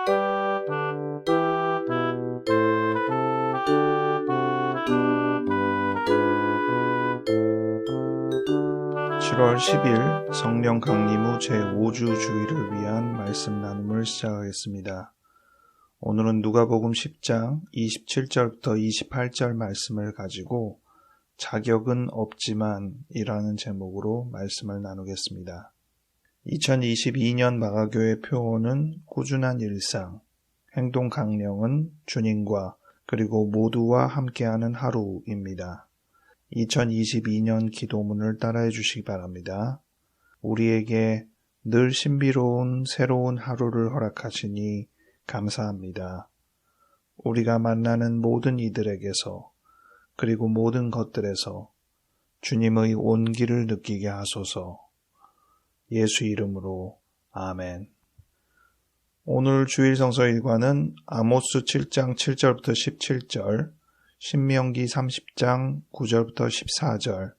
(7월 10일) 성령 강림 후 제5주 주일을 위한 말씀 나눔을 시작하겠습니다. 오늘은 누가복음 10장 27절부터 28절 말씀을 가지고 자격은 없지만 이라는 제목으로 말씀을 나누겠습니다. 2022년 마가교회 표어는 꾸준한 일상, 행동 강령은 주님과 그리고 모두와 함께하는 하루입니다. 2022년 기도문을 따라해 주시기 바랍니다. 우리에게 늘 신비로운 새로운 하루를 허락하시니 감사합니다. 우리가 만나는 모든 이들에게서 그리고 모든 것들에서 주님의 온기를 느끼게 하소서. 예수 이름으로 아멘. 오늘 주일 성서 일과는 아모스 7장 7절부터 17절, 신명기 30장 9절부터 14절,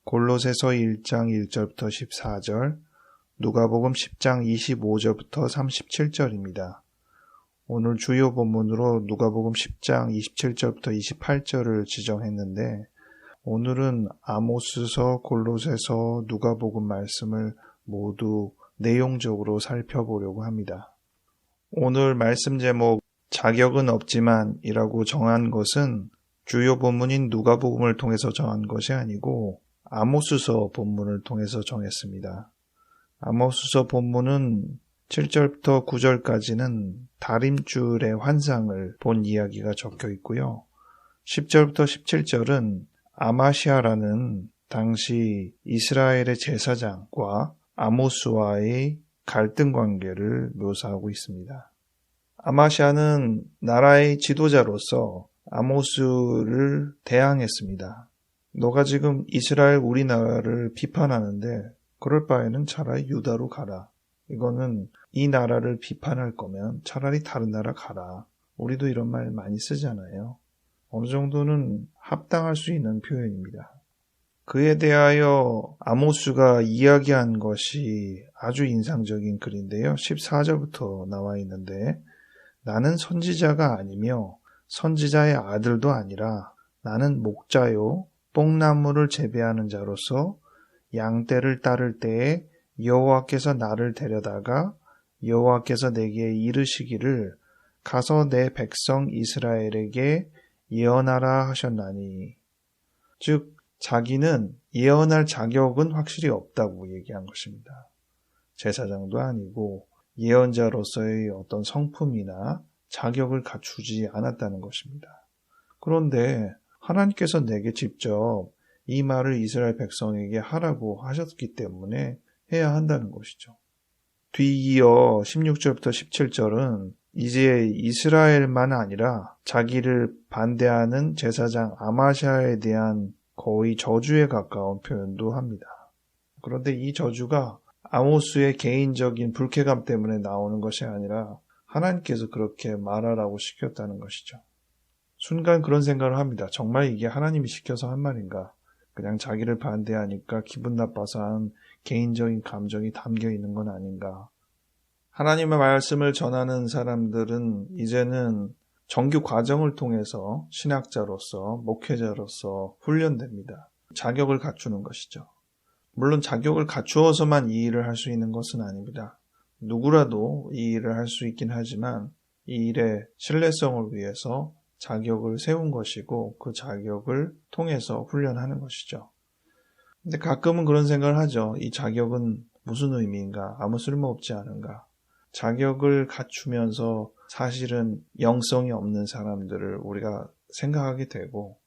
골로새서 1장 1절부터 14절, 누가복음 10장 25절부터 37절입니다. 오늘 주요 본문으로 누가복음 10장 27절부터 28절을 지정했는데 오늘은 아모스서, 골로새서, 누가복음 말씀을 모두 내용적으로 살펴보려고 합니다. 오늘 말씀 제목 자격은 없지만 이라고 정한 것은 주요 본문인 누가복음을 통해서 정한 것이 아니고 아모스서 본문을 통해서 정했습니다. 아모스서 본문은 7절부터 9절까지는 다림줄의 환상을 본 이야기가 적혀 있고요. 10절부터 17절은 아마시아라는 당시 이스라엘의 제사장과 아모스와의 갈등 관계를 묘사하고 있습니다. 아마시아는 나라의 지도자로서 아모스를 대항했습니다. 너가 지금 이스라엘 우리나라를 비판하는데 그럴 바에는 차라리 유다로 가라. 이거는 이 나라를 비판할 거면 차라리 다른 나라 가라. 우리도 이런 말 많이 쓰잖아요. 어느 정도는 합당할 수 있는 표현입니다. 그에 대하여 아모스가 이야기한 것이 아주 인상적인 글인데요. 14절부터 나와 있는데 나는 선지자가 아니며 선지자의 아들도 아니라 나는 목자요 뽕나무를 재배하는 자로서 양떼를 따를 때에 여호와께서 나를 데려다가 여호와께서 내게 이르시기를 가서 내 백성 이스라엘에게 예언하라 하셨나니. 즉 자기는 예언할 자격은 확실히 없다고 얘기한 것입니다. 제사장도 아니고 예언자로서의 어떤 성품이나 자격을 갖추지 않았다는 것입니다. 그런데 하나님께서 내게 직접 이 말을 이스라엘 백성에게 하라고 하셨기 때문에 해야 한다는 것이죠. 뒤이어 16절부터 17절은 이제 이스라엘만 아니라 자기를 반대하는 제사장 아마시아에 대한 거의 저주에 가까운 표현도 합니다. 그런데 이 저주가 아모스의 개인적인 불쾌감 때문에 나오는 것이 아니라 하나님께서 그렇게 말하라고 시켰다는 것이죠. 순간 그런 생각을 합니다. 정말 이게 하나님이 시켜서 한 말인가? 그냥 자기를 반대하니까 기분 나빠서 한 개인적인 감정이 담겨 있는 건 아닌가? 하나님의 말씀을 전하는 사람들은 이제는 정규 과정을 통해서 신학자로서, 목회자로서 훈련됩니다. 자격을 갖추는 것이죠. 물론 자격을 갖추어서만 이 일을 할 수 있는 것은 아닙니다. 누구라도 이 일을 할 수 있긴 하지만 이 일의 신뢰성을 위해서 자격을 세운 것이고 그 자격을 통해서 훈련하는 것이죠. 근데 가끔은 그런 생각을 하죠. 이 자격은 무슨 의미인가? 아무 쓸모없지 않은가? 자격을 갖추면서 사실은 영성이 없는 사람들을 우리가 생각하게 되고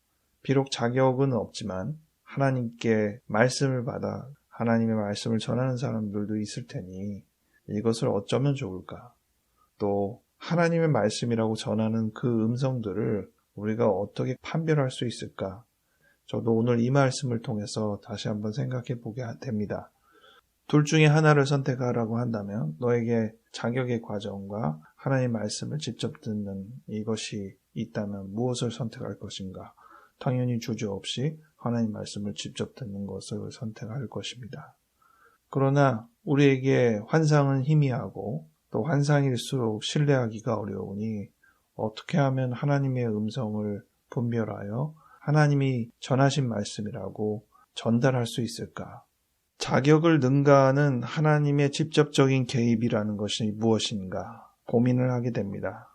비록 자격은 없지만 하나님께 말씀을 받아 하나님의 말씀을 전하는 사람들도 있을 테니 이것을 어쩌면 좋을까? 또 하나님의 말씀이라고 전하는 그 음성들을 우리가 어떻게 판별할 수 있을까? 저도 오늘 이 말씀을 통해서 다시 한번 생각해 보게 됩니다. 둘 중에 하나를 선택하라고 한다면 너에게 자격의 과정과 하나님의 말씀을 직접 듣는 이것이 있다면 무엇을 선택할 것인가? 당연히 주저없이 하나님 말씀을 직접 듣는 것을 선택할 것입니다. 그러나 우리에게 환상은 희미하고 또 환상일수록 신뢰하기가 어려우니 어떻게 하면 하나님의 음성을 분별하여 하나님이 전하신 말씀이라고 전달할 수 있을까? 자격을 능가하는 하나님의 직접적인 개입이라는 것이 무엇인가 고민을 하게 됩니다.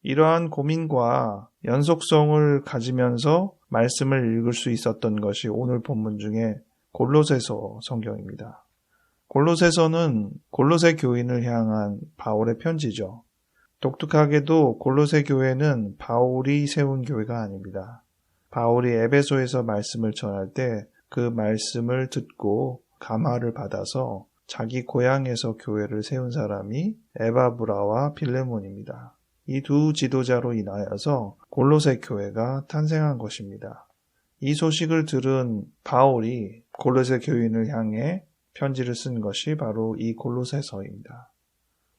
이러한 고민과 연속성을 가지면서 말씀을 읽을 수 있었던 것이 오늘 본문 중에 골로새서 성경입니다. 골로새서는 골로새 교인을 향한 바울의 편지죠. 독특하게도 골로새 교회는 바울이 세운 교회가 아닙니다. 바울이 에베소에서 말씀을 전할 때 그 말씀을 듣고 감화를 받아서 자기 고향에서 교회를 세운 사람이 에바브라와 빌레몬입니다. 이 두 지도자로 인하여서 골로새 교회가 탄생한 것입니다. 이 소식을 들은 바울이 골로새 교인을 향해 편지를 쓴 것이 바로 이 골로새서입니다.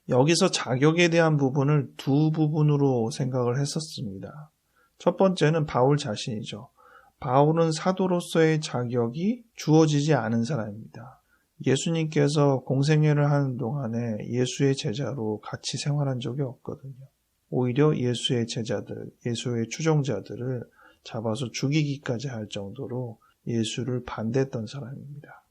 여기서 자격에 대한 부분을 두 부분으로 생각을 했었습니다. 첫 번째는 바울 자신이죠. 바울은 사도로서의 자격이 주어지지 않은 사람입니다. 예수님께서 공생애를 하는 동안에 예수의 제자로 같이 생활한 적이 없거든요. 오히려 예수의 제자들, 예수의 추종자들을 잡아서 죽이기까지 할 정도로 예수를 반대했던 사람입니다.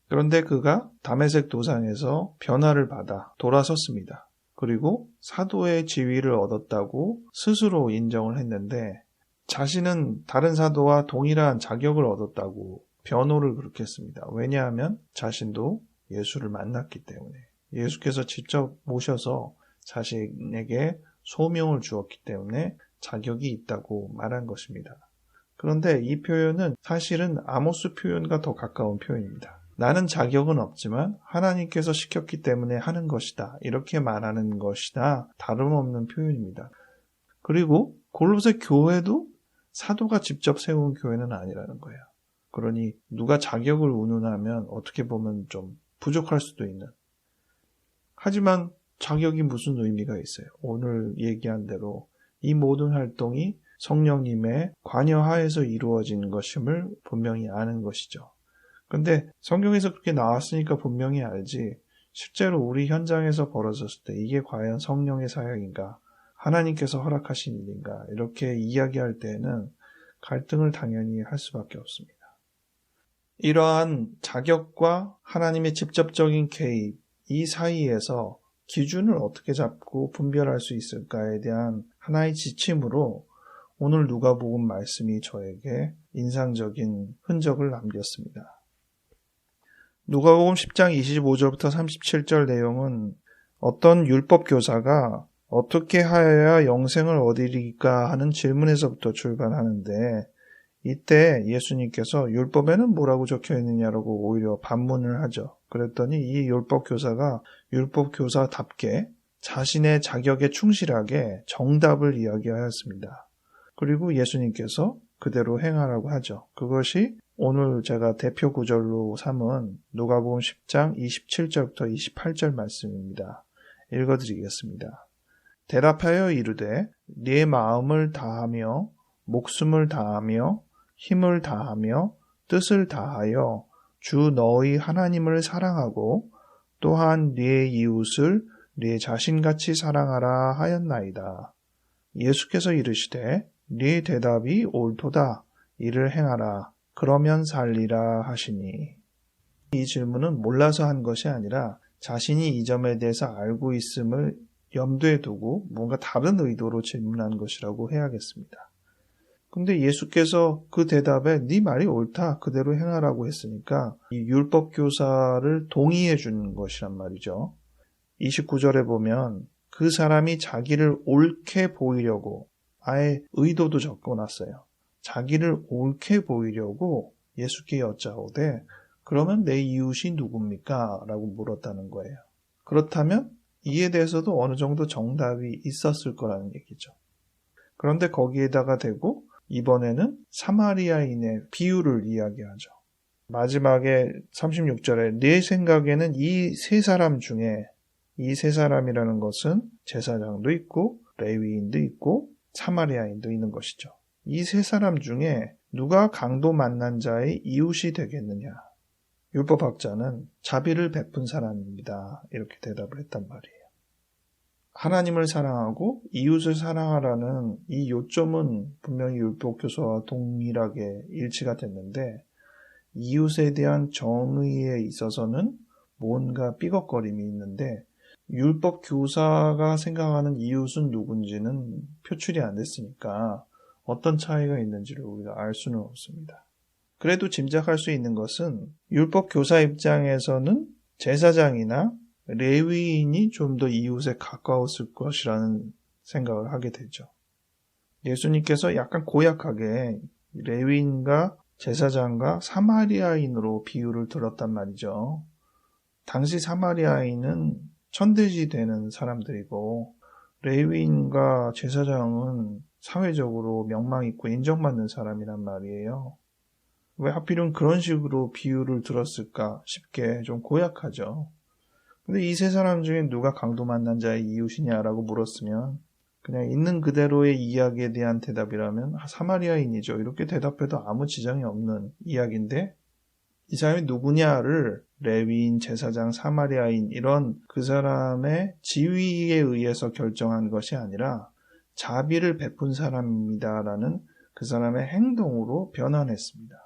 그런데 그가 다메섹 도상에서 변화를 받아 돌아섰습니다. 그리고 사도의 지위를 얻었다고 스스로 인정을 했는데 자신은 다른 사도와 동일한 자격을 얻었다고 변호를 그렇게 했습니다. 왜냐하면 자신도 예수를 만났기 때문에 예수께서 직접 모셔서 자신에게 소명을 주었기 때문에 자격이 있다고 말한 것입니다. 그런데 이 표현은 사실은 아모스 표현과 더 가까운 표현입니다. 나는 자격은 없지만 하나님께서 시켰기 때문에 하는 것이다. 이렇게 말하는 것이나 다름없는 표현입니다. 그리고 골로새 교회도 사도가 직접 세운 교회는 아니라는 거예요. 그러니 누가 자격을 운운하면 어떻게 보면 좀 부족할 수도 있는. 하지만 자격이 무슨 의미가 있어요? 오늘 얘기한 대로 이 모든 활동이 성령님의 관여하에서 이루어진 것임을 분명히 아는 것이죠. 근데 성경에서 그렇게 나왔으니까 분명히 알지 실제로 우리 현장에서 벌어졌을 때 이게 과연 성령의 사역인가? 하나님께서 허락하신 일인가? 이렇게 이야기할 때에는 갈등을 당연히 할 수밖에 없습니다. 이러한 자격과 하나님의 직접적인 개입, 이 사이에서 기준을 어떻게 잡고 분별할 수 있을까에 대한 하나의 지침으로 오늘 누가복음 말씀이 저에게 인상적인 흔적을 남겼습니다. 누가복음 10장 25절부터 37절 내용은 어떤 율법 교사가 어떻게 하여야 영생을 얻으리까 하는 질문에서부터 출발하는데 이때 예수님께서 율법에는 뭐라고 적혀 있느냐라고 오히려 반문을 하죠. 그랬더니 이 율법 교사가 율법 교사답게 자신의 자격에 충실하게 정답을 이야기하였습니다. 그리고 예수님께서 그대로 행하라고 하죠. 그것이 오늘 제가 대표 구절로 삼은 누가복음 10장 27절부터 28절 말씀입니다. 읽어드리겠습니다. 대답하여 이르되 네 마음을 다하며 목숨을 다하며 힘을 다하며 뜻을 다하여 주 너희 하나님을 사랑하고 또한 네 이웃을 네 자신같이 사랑하라 하였나이다. 예수께서 이르시되 네 대답이 옳도다. 이를 행하라. 그러면 살리라 하시니. 이 질문은 몰라서 한 것이 아니라 자신이 이 점에 대해서 알고 있음을 염두에 두고 뭔가 다른 의도로 질문한 것이라고 해야겠습니다. 근데 예수께서 그 대답에 네 말이 옳다. 그대로 행하라고 했으니까 이 율법 교사를 동의해 주는 것이란 말이죠. 29절에 보면 그 사람이 자기를 옳게 보이려고 아예 의도도 적어놨어요. 자기를 옳게 보이려고 예수께 여짜오되 그러면 내 이웃이 누굽니까? 라고 물었다는 거예요. 그렇다면 이에 대해서도 어느 정도 정답이 있었을 거라는 얘기죠. 그런데 거기에다가 대고 이번에는 사마리아인의 비유를 이야기하죠. 마지막에 36절에 내 생각에는 이 세 사람 중에 이 세 사람이라는 것은 제사장도 있고 레위인도 있고 사마리아인도 있는 것이죠. 이 세 사람 중에 누가 강도 만난 자의 이웃이 되겠느냐? 율법학자는 자비를 베푼 사람입니다. 이렇게 대답을 했단 말이에요. 하나님을 사랑하고 이웃을 사랑하라는 이 요점은 분명히 율법 교사와 동일하게 일치가 됐는데 이웃에 대한 정의에 있어서는 뭔가 삐걱거림이 있는데 율법 교사가 생각하는 이웃은 누군지는 표출이 안 됐으니까 어떤 차이가 있는지를 우리가 알 수는 없습니다. 그래도 짐작할 수 있는 것은 율법 교사 입장에서는 제사장이나 레위인이 좀 더 이웃에 가까웠을 것이라는 생각을 하게 되죠. 예수님께서 약간 고약하게 레위인과 제사장과 사마리아인으로 비유를 들었단 말이죠. 당시 사마리아인은 천대지 되는 사람들이고 레위인과 제사장은 사회적으로 명망 있고 인정받는 사람이란 말이에요. 왜 하필은 그런 식으로 비유를 들었을까 싶게 좀 고약하죠. 근데 이 세 사람 중에 누가 강도 만난 자의 이웃이냐라고 물었으면 그냥 있는 그대로의 이야기에 대한 대답이라면 사마리아인이죠. 이렇게 대답해도 아무 지장이 없는 이야기인데 이 사람이 누구냐를 레위인, 제사장, 사마리아인 이런 그 사람의 지위에 의해서 결정한 것이 아니라 자비를 베푼 사람입니다라는 그 사람의 행동으로 변환했습니다.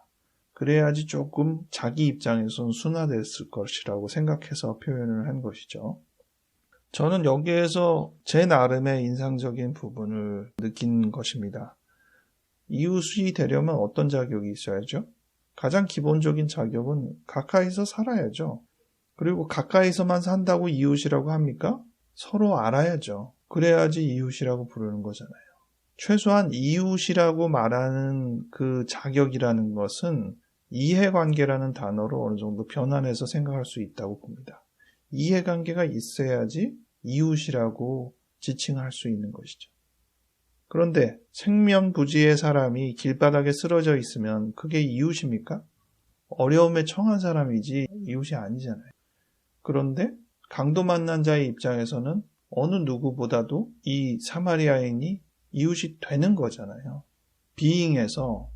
그래야지 조금 자기 입장에서는 순화됐을 것이라고 생각해서 표현을 한 것이죠. 저는 여기에서 제 나름의 인상적인 부분을 느낀 것입니다. 이웃이 되려면 어떤 자격이 있어야죠? 가장 기본적인 자격은 가까이서 살아야죠. 그리고 가까이서만 산다고 이웃이라고 합니까? 서로 알아야죠. 그래야지 이웃이라고 부르는 거잖아요. 최소한 이웃이라고 말하는 그 자격이라는 것은 이해관계라는 단어로 어느 정도 변환해서 생각할 수 있다고 봅니다. 이해관계가 있어야지 이웃이라고 지칭할 수 있는 것이죠. 그런데 생면부지의 사람이 길바닥에 쓰러져 있으면 그게 이웃입니까? 어려움에 처한 사람이지 이웃이 아니잖아요. 그런데 강도 만난 자의 입장에서는 어느 누구보다도 이 사마리아인이 이웃이 되는 거잖아요. being에서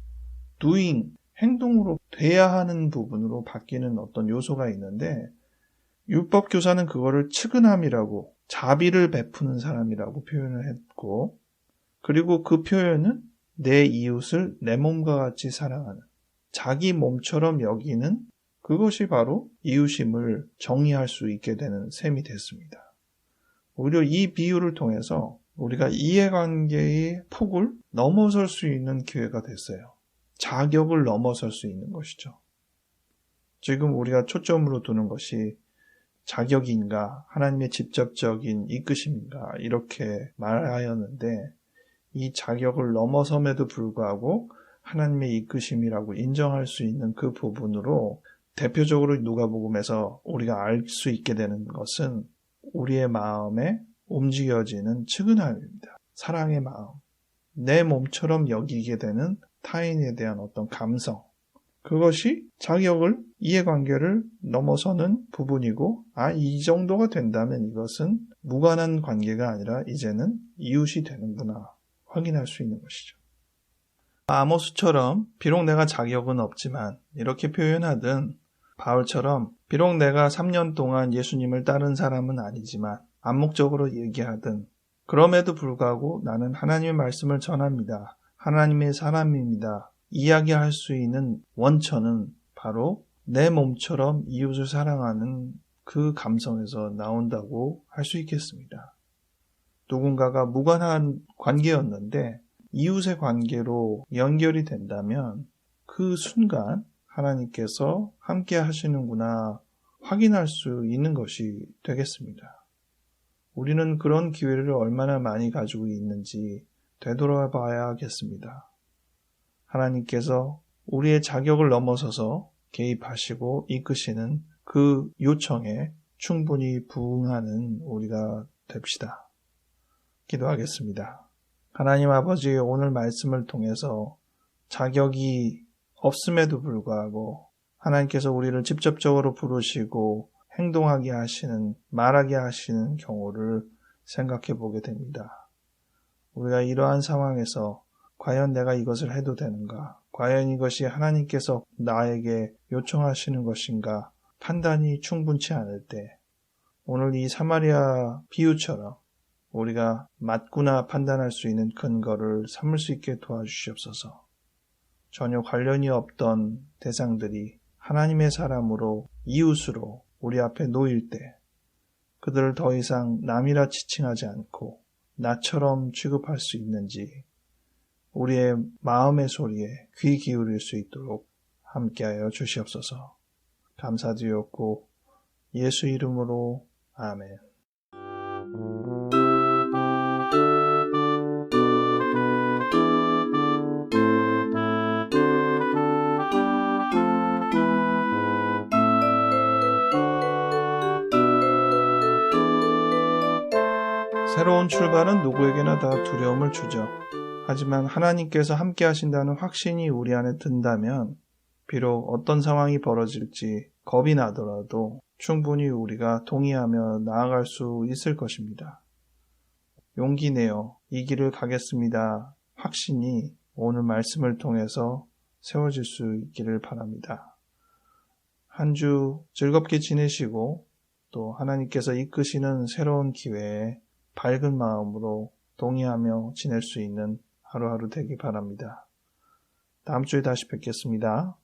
doing, 행동으로 돼야 하는 부분으로 바뀌는 어떤 요소가 있는데 율법 교사는 그거를 측은함이라고 자비를 베푸는 사람이라고 표현을 했고 그리고 그 표현은 내 이웃을 내 몸과 같이 사랑하는 자기 몸처럼 여기는 그것이 바로 이웃임을 정의할 수 있게 되는 셈이 됐습니다. 오히려 이 비유를 통해서 우리가 이해관계의 폭을 넘어설 수 있는 기회가 됐어요. 자격을 넘어설 수 있는 것이죠. 지금 우리가 초점으로 두는 것이 자격인가 하나님의 직접적인 이끄심인가 이렇게 말하였는데 이 자격을 넘어섬에도 불구하고 하나님의 이끄심이라고 인정할 수 있는 그 부분으로 대표적으로 누가복음에서 우리가 알 수 있게 되는 것은 우리의 마음에 움직여지는 측은함입니다. 사랑의 마음, 내 몸처럼 여기게 되는 타인에 대한 어떤 감성, 그것이 자격을, 이해관계를 넘어서는 부분이고 이 정도가 된다면 이것은 무관한 관계가 아니라 이제는 이웃이 되는구나 확인할 수 있는 것이죠. 아모스처럼 비록 내가 자격은 없지만 이렇게 표현하든 바울처럼 비록 내가 3년 동안 예수님을 따른 사람은 아니지만 암묵적으로 얘기하든 그럼에도 불구하고 나는 하나님의 말씀을 전합니다. 하나님의 사람입니다. 이야기할 수 있는 원천은 바로 내 몸처럼 이웃을 사랑하는 그 감성에서 나온다고 할 수 있겠습니다. 누군가가 무관한 관계였는데 이웃의 관계로 연결이 된다면 그 순간 하나님께서 함께 하시는구나 확인할 수 있는 것이 되겠습니다. 우리는 그런 기회를 얼마나 많이 가지고 있는지 되돌아봐야겠습니다. 하나님께서 우리의 자격을 넘어서서 개입하시고 이끄시는 그 요청에 충분히 부응하는 우리가 됩시다. 기도하겠습니다. 하나님 아버지, 오늘 말씀을 통해서 자격이 없음에도 불구하고 하나님께서 우리를 직접적으로 부르시고 행동하게 하시는, 말하게 하시는 경우를 생각해 보게 됩니다. 우리가 이러한 상황에서 과연 내가 이것을 해도 되는가? 과연 이것이 하나님께서 나에게 요청하시는 것인가 판단이 충분치 않을 때 오늘 이 사마리아 비유처럼 우리가 맞구나 판단할 수 있는 근거를 삼을 수 있게 도와주시옵소서. 전혀 관련이 없던 대상들이 하나님의 사람으로 이웃으로 우리 앞에 놓일 때 그들을 더 이상 남이라 지칭하지 않고 나처럼 취급할 수 있는지 우리의 마음의 소리에 귀 기울일 수 있도록 함께하여 주시옵소서. 감사드렸고 예수 이름으로 아멘. 새로운 출발은 누구에게나 다 두려움을 주죠. 하지만 하나님께서 함께 하신다는 확신이 우리 안에 든다면 비록 어떤 상황이 벌어질지 겁이 나더라도 충분히 우리가 동의하며 나아갈 수 있을 것입니다. 용기 내어 이 길을 가겠습니다. 확신이 오늘 말씀을 통해서 세워질 수 있기를 바랍니다. 한 주 즐겁게 지내시고 또 하나님께서 이끄시는 새로운 기회에 밝은 마음으로 동의하며 지낼 수 있는 하루하루 되기 바랍니다. 다음 주에 다시 뵙겠습니다.